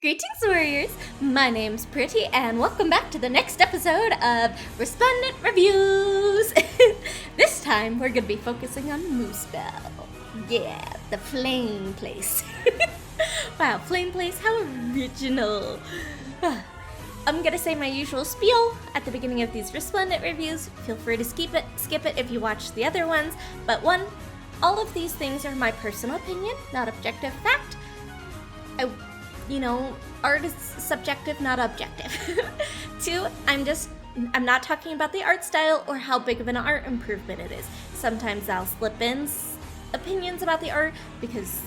Greetings, warriors! My name's Pretty, and welcome back to the next episode of Resplendent Reviews! This time, we're gonna be focusing on Múspell. Yeah, the flame place. Wow, flame place, how original! I'm gonna say my usual spiel at the beginning of these Resplendent reviews. Feel free to skip it if you watch the other ones. But one, all of these things are my personal opinion, not objective fact. Art is subjective, not objective. Two, I'm not talking about the art style or how big of an art improvement it is. Sometimes I'll slip in opinions about the art because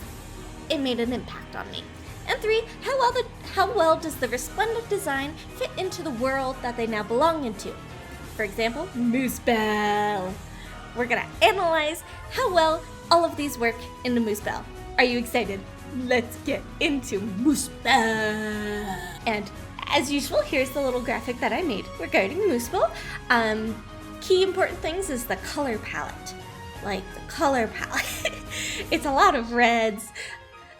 it made an impact on me. And three, how well does the resplendent design fit into the world that they now belong into? For example, Múspell. We're gonna analyze how well all of these work into Múspell. Are you excited? Let's get into Múspell. And as usual, here's the little graphic that I made regarding Múspell. Key important things is the color palette. It's a lot of reds,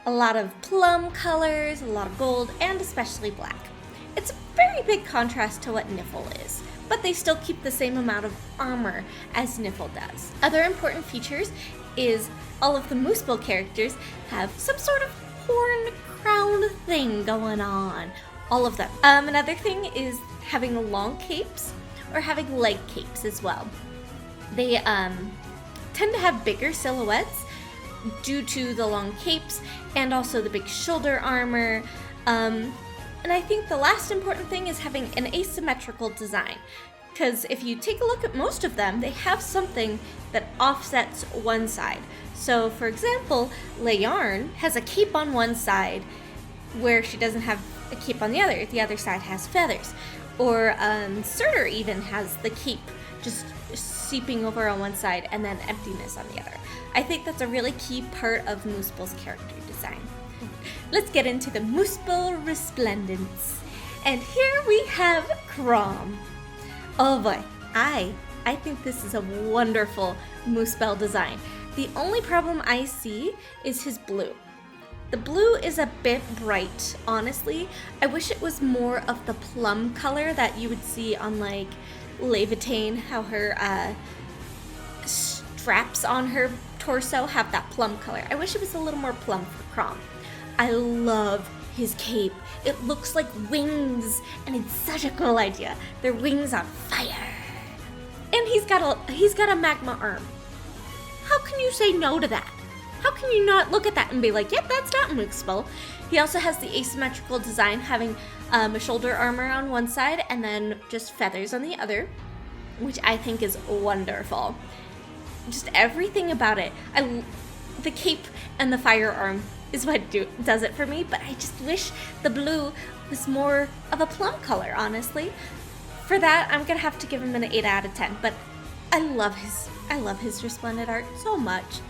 a lot of plum colors, a lot of gold, and especially black. It's a very big contrast to what Niffle is, but they still keep the same amount of armor as Niffle does. Other important features is all of the Múspell characters have some sort of horn crown thing going on. All of them. Another thing is having long capes or having leg capes as well. They tend to have bigger silhouettes due to the long capes and also the big shoulder armor. And I think the last important thing is having an asymmetrical design. Because if you take a look at most of them, they have something that offsets one side. So, for example, Layarn has a cape on one side where she doesn't have a cape on the other. The other side has feathers. Or Surtur even has the cape just seeping over on one side and then emptiness on the other. I think that's a really key part of Múspell's character design. Let's get into the Múspell Resplendents. And here we have Chrom. Oh boy, I think this is a wonderful Múspell design. The only problem I see is his blue. The blue is a bit bright, honestly. I wish it was more of the plum color that you would see on like Levitane, how her straps on her torso have that plum color. I wish it was a little more plum for Chrom. I love his cape. It looks like wings, and it's such a cool idea. They're wings on fire. And he's got a magma arm. How can you say no to that? How can you not look at that and be like, yep, that's not Múspell? He also has the asymmetrical design, having a shoulder armor on one side and then just feathers on the other, which I think is wonderful. Just everything about it. The cape and the firearm is what does it for me, but I just wish the blue was more of a plum color, honestly. For that, I'm gonna have to give him an 8 out of 10, but I love his resplendent art so much.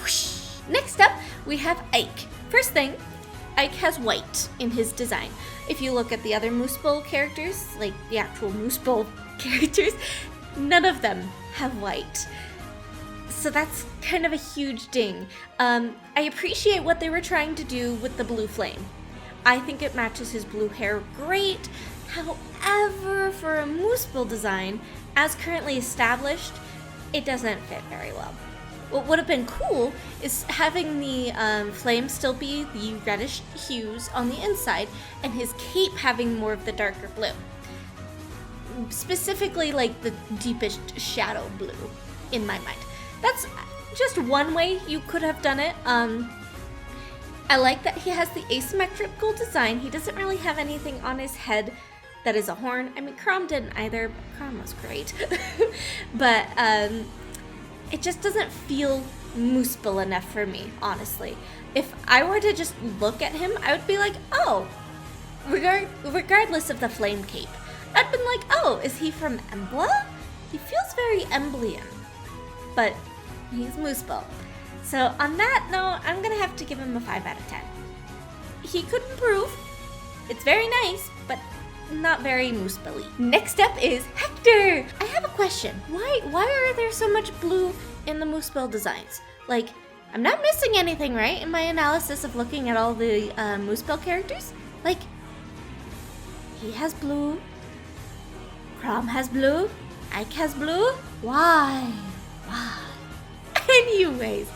Whoosh. Next up, we have Ike. First thing, Ike has white in his design. If you look at the other Múspell characters, like the actual Múspell characters, none of them have white. So that's kind of a huge ding. I appreciate what they were trying to do with the blue flame. I think it matches his blue hair great. However, for a Múspell design, as currently established, it doesn't fit very well. What would have been cool is having the flame still be the reddish hues on the inside and his cape having more of the darker blue. Specifically like the deepest shadow blue in my mind. That's just one way you could have done it. I like that he has the asymmetrical design. He doesn't really have anything on his head that is a horn. I mean, Chrom didn't either, but Chrom was great. But it just doesn't feel Múspell enough for me, honestly. If I were to just look at him, I would be like, oh, regardless of the flame cape, I'd been like, oh, is he from Emblem? He feels very Emblem. But he's Múspell. So on that note, I'm gonna have to give him a 5 out of 10. He could improve. It's very nice, but not very Múspell-y. Next up is Hector. I have a question. Why are there so much blue in the Múspell designs? I'm not missing anything, right? In my analysis of looking at all the Múspell characters? Like, he has blue, Chrom has blue, Ike has blue. Why? Anyways,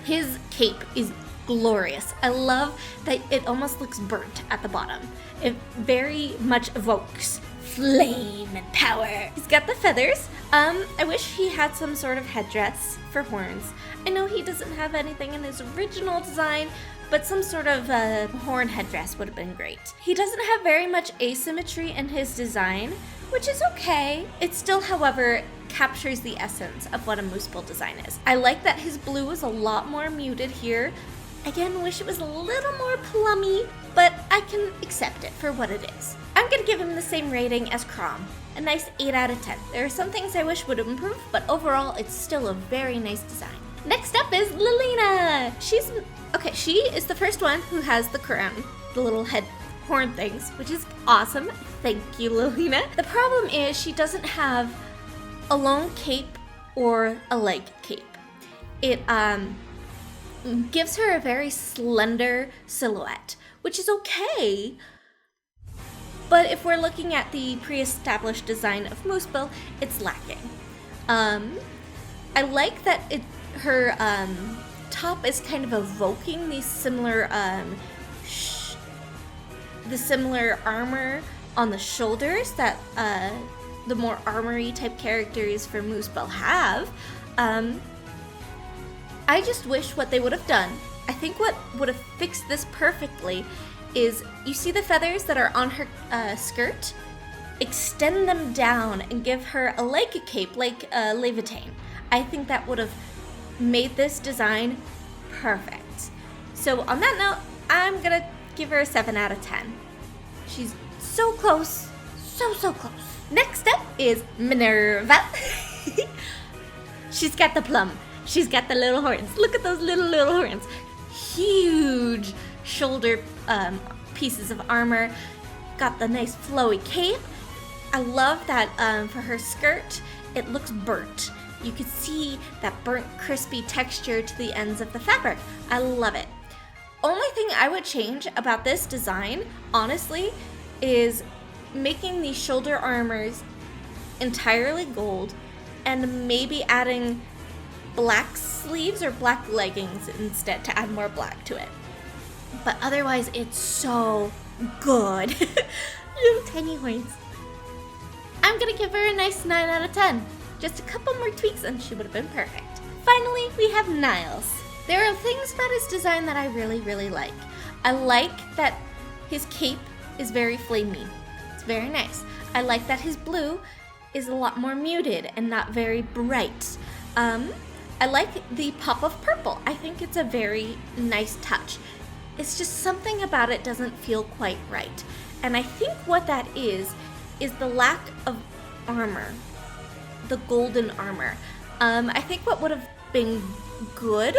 his cape is glorious. I love that it almost looks burnt at the bottom. It very much evokes flame and power. He's got the feathers. I wish he had some sort of headdress for horns. I know he doesn't have anything in his original design, but some sort of horn headdress would have been great. He doesn't have very much asymmetry in his design, which is okay. It still, however, captures the essence of what a Múspell design is. I like that his blue is a lot more muted here. Again, wish it was a little more plummy, but I can accept it for what it is. I'm gonna give him the same rating as Chrom, a nice 8 out of 10. There are some things I wish would improve, but overall, it's still a very nice design. Next up is Lulina. She is the first one who has the crown, the little head horn things, which is awesome. Thank you, Lulina. The problem is she doesn't have a long cape or a leg cape. It gives her a very slender silhouette, which is okay. But if we're looking at the pre-established design of Múspell, it's lacking. I like that her top is kind of evoking these similar armor on the shoulders that the more armory type characters for Múspell have. I just wish what they would have done. I think what would have fixed this perfectly is, you see the feathers that are on her skirt? Extend them down and give her a leg cape like Levitain. I think that would have made this design perfect. So on that note, I'm gonna give her a 7 out of 10. She's so close, so close. Next up is Minerva. She's got the plum. She's got the little horns. Look at those little horns. Huge shoulder pieces of armor. Got the nice flowy cape. I love that for her skirt, it looks burnt. You could see that burnt, crispy texture to the ends of the fabric. I love it. Only thing I would change about this design, honestly, is making the shoulder armors entirely gold and maybe adding black sleeves or black leggings instead to add more black to it. But otherwise, it's so good. Little tiny horns. I'm gonna give her a nice 9 out of 10. Just a couple more tweaks and she would have been perfect. Finally, we have Niles. There are things about his design that I really like. I like that his cape is very flamey. It's very nice. I like that his blue is a lot more muted and not very bright. I like the pop of purple. I think it's a very nice touch. It's just something about it doesn't feel quite right. And I think what that is the lack of armor. The golden armor. I think what would have been good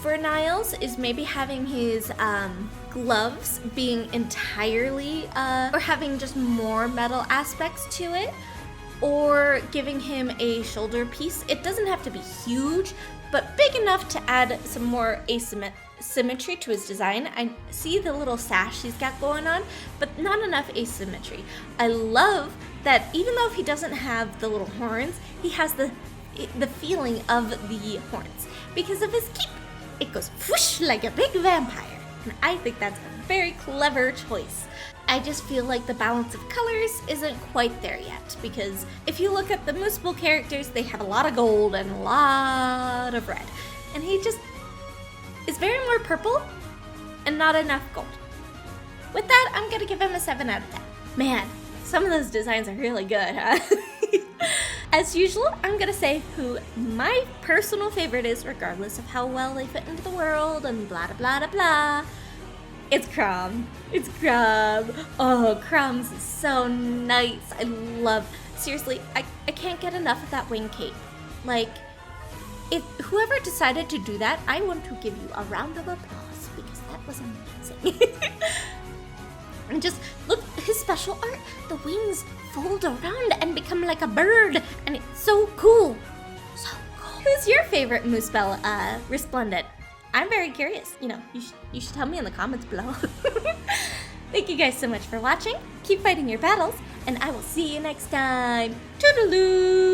for Niles is maybe having his gloves being entirely, or having just more metal aspects to it, or giving him a shoulder piece. It doesn't have to be huge, but big enough to add some more symmetry to his design. I see the little sash he's got going on, but not enough asymmetry. I love that even though he doesn't have the little horns, he has the feeling of the horns. Because of his cape, it goes whoosh like a big vampire. And I think that's a very clever choice. I just feel like the balance of colors isn't quite there yet, because if you look at the Múspell characters, they have a lot of gold and a lot of red. And he just is very more purple and not enough gold. With that, I'm gonna give him a 7 out of 10. Man, some of those designs are really good, huh? As usual, I'm gonna say who my personal favorite is, regardless of how well they fit into the world and blah blah blah blah. It's Chrom. It's Chrom. Oh, Chrom's so nice. I love, seriously, I can't get enough of that wing cape. Like, if whoever decided to do that, I want to give you a round of applause, because that was amazing. And just look, his special art, the wings fold around and become like a bird, and it's so cool. So cool. Who's your favorite Múspell Resplendent? I'm very curious. You should tell me in the comments below. Thank you guys so much for watching. Keep fighting your battles, and I will see you next time. Toodaloo!